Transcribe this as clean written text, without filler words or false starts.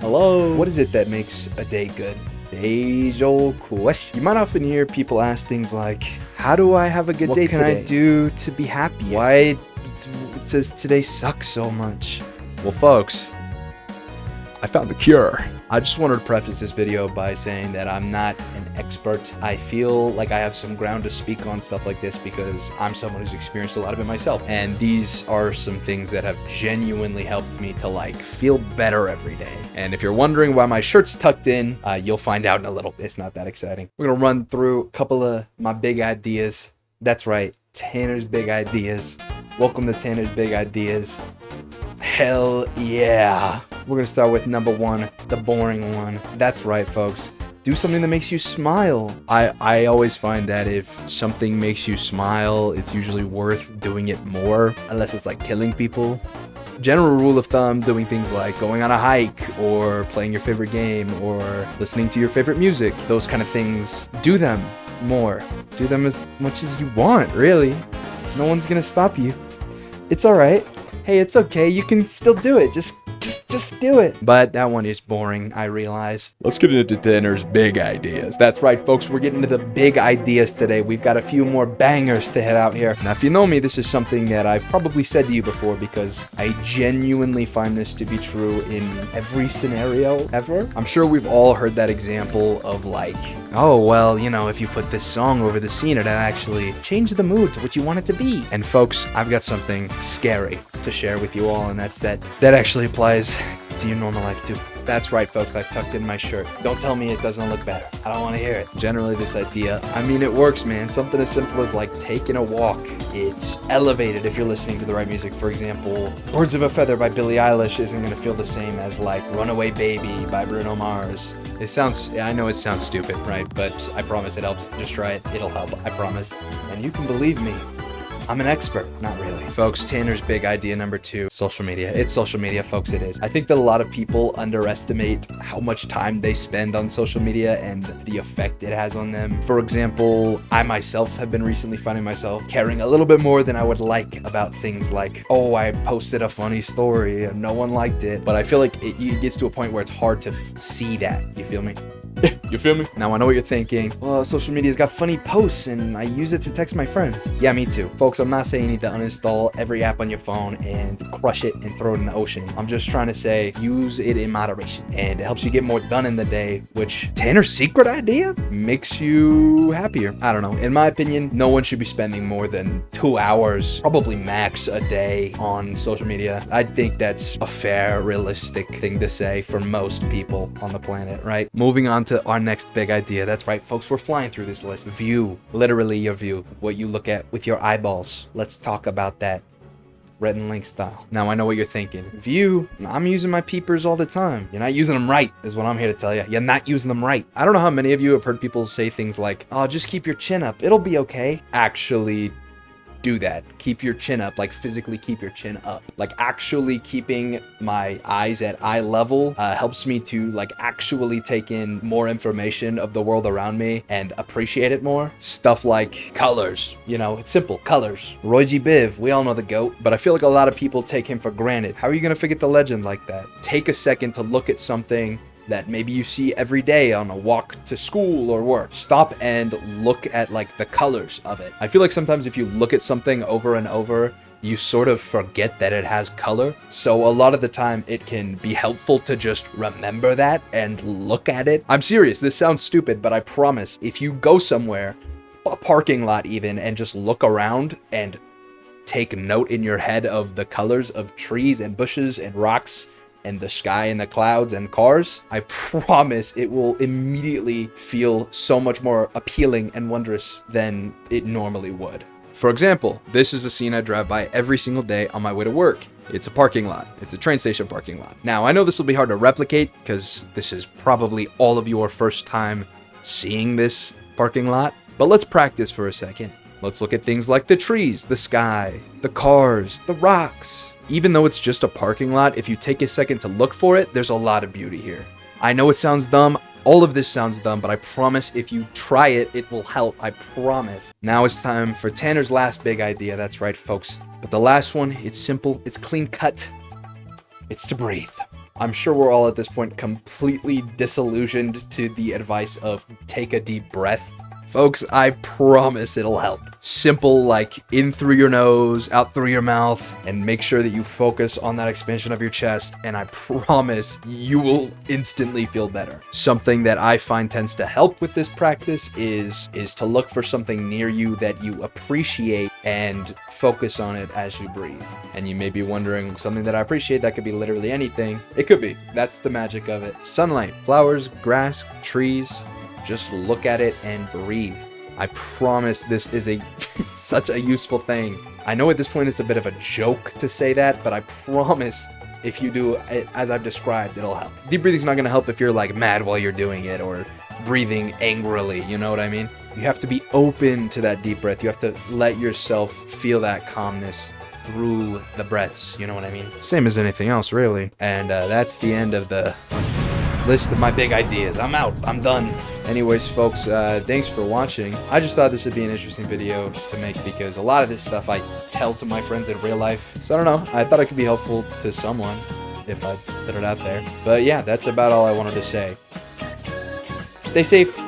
Hello? What is it that makes a day good? Age-old question. You might often hear people ask things like, how do I have a good day today? What can I do to be happy? Why does today suck so much? Well, folks, I found the cure. I just wanted to preface this video by saying that I'm not an expert. I feel like I have some ground to speak on stuff like this because I'm someone who's experienced a lot of it myself. And these are some things that have genuinely helped me to feel better every day. And if you're wondering why my shirt's tucked in, you'll find out in a little bit. It's not that exciting. We're gonna run through a couple of my big ideas. That's right, Tanner's big ideas. Welcome to Tanner's big ideas. Hell yeah. We're gonna start with number one, the boring one. That's right, folks. Do something that makes you smile. I always find that if something makes you smile, it's usually worth doing it more, unless it's like killing people. General rule of thumb, doing things like going on a hike or playing your favorite game or listening to your favorite music, those kind of things, do them more. Do them as much as you want, really. No one's gonna stop you. It's all right. Hey, it's okay. You can still do it. Just do it. But that one is boring, I realize. Let's get into Tanner's big ideas. That's right, folks. We're getting into the big ideas today. We've got a few more bangers to head out here. Now, if you know me, this is something that I've probably said to you before because I genuinely find this to be true in every scenario ever. I'm sure we've all heard that example of oh, well, if you put this song over the scene, it'll actually change the mood to what you want it to be. And folks, I've got something scary to share with you all, and that's that actually applies to your normal life too. That's right, folks, I've tucked in my shirt. Don't tell me it doesn't look better. I don't want to hear it. Generally, this idea, it works, man. Something as simple as taking a walk. It's elevated if you're listening to the right music. For example, Birds of a Feather by Billie Eilish isn't going to feel the same as Runaway Baby by Bruno Mars. I know it sounds stupid, right? But I promise it helps. Just try it. It'll help, I promise. And you can believe me. I'm an expert. Not really. Folks, Tanner's big idea number two, social media. It's social media, folks, it is. I think that a lot of people underestimate how much time they spend on social media and the effect it has on them. For example, I myself have been recently finding myself caring a little bit more than I would like about things like, oh, I posted a funny story and no one liked it. But I feel like it gets to a point where it's hard to see that. You feel me? You feel me? Now I know what you're thinking. Well, social media's got funny posts and I use it to text my friends. Yeah, me too. Folks, I'm not saying you need to uninstall every app on your phone and crush it and throw it in the ocean. I'm just trying to say use it in moderation. And it helps you get more done in the day, which Tanner's secret idea makes you happier. I don't know. In my opinion, no one should be spending more than 2 hours, probably max a day on social media. I think that's a fair, realistic thing to say for most people on the planet, right? Moving on to our next big idea. That's right, folks, we're flying through this list. View, literally your view, what you look at with your eyeballs. Let's talk about that. Red and link style. Now I know what you're thinking. View, I'm using my peepers all the time. You're not using them right, is what I'm here to tell you. You're not using them right. I don't know how many of you have heard people say things like, oh, just keep your chin up. It'll be okay. Actually, do that. Keep your chin up, physically keep your chin up. Actually keeping my eyes at eye level helps me to actually take in more information of the world around me and appreciate it more. Stuff like colors, it's simple, colors. Roy G. Biv, we all know the GOAT, but I feel like a lot of people take him for granted. How are you gonna forget the legend like that? Take a second to look at something that maybe you see every day on a walk to school or work. Stop and look at the colors of it. I feel like sometimes if you look at something over and over, you sort of forget that it has color. So a lot of the time it can be helpful to just remember that and look at it. I'm serious, this sounds stupid, but I promise if you go somewhere, a parking lot even, and just look around and take note in your head of the colors of trees and bushes and rocks and the sky and the clouds and cars, I promise it will immediately feel so much more appealing and wondrous than it normally would. For example, this is a scene I drive by every single day on my way to work. It's a parking lot. It's a train station parking lot. Now, I know this will be hard to replicate because this is probably all of your first time seeing this parking lot, but let's practice for a second. Let's look at things like the trees, the sky, the cars, the rocks. Even though it's just a parking lot, if you take a second to look for it, there's a lot of beauty here. I know it sounds dumb. All of this sounds dumb, but I promise if you try it, it will help. I promise. Now it's time for Tanner's last big idea. That's right, folks. But the last one, it's simple, it's clean cut. It's to breathe. I'm sure we're all at this point completely disillusioned to the advice of take a deep breath. Folks, I promise it'll help. Simple, like in through your nose, out through your mouth, and make sure that you focus on that expansion of your chest, and I promise you will instantly feel better. Something that I find tends to help with this practice is to look for something near you that you appreciate and focus on it as you breathe. And you may be wondering, something that I appreciate, that could be literally anything. It could be. That's the magic of it. Sunlight, flowers, grass, trees. Just look at it and breathe. I promise this is such a useful thing. I know at this point it's a bit of a joke to say that, but I promise if you do it as I've described, it'll help. Deep breathing is not going to help if you're like mad while you're doing it or breathing angrily, you know what I mean? You have to be open to that deep breath. You have to let yourself feel that calmness through the breaths, you know what I mean? Same as anything else, really. And that's the end of the list of my big ideas. I'm out. I'm done. Anyways, folks, thanks for watching. I just thought this would be an interesting video to make because a lot of this stuff I tell to my friends in real life. So I don't know. I thought it could be helpful to someone if I put it out there. But yeah, that's about all I wanted to say. Stay safe.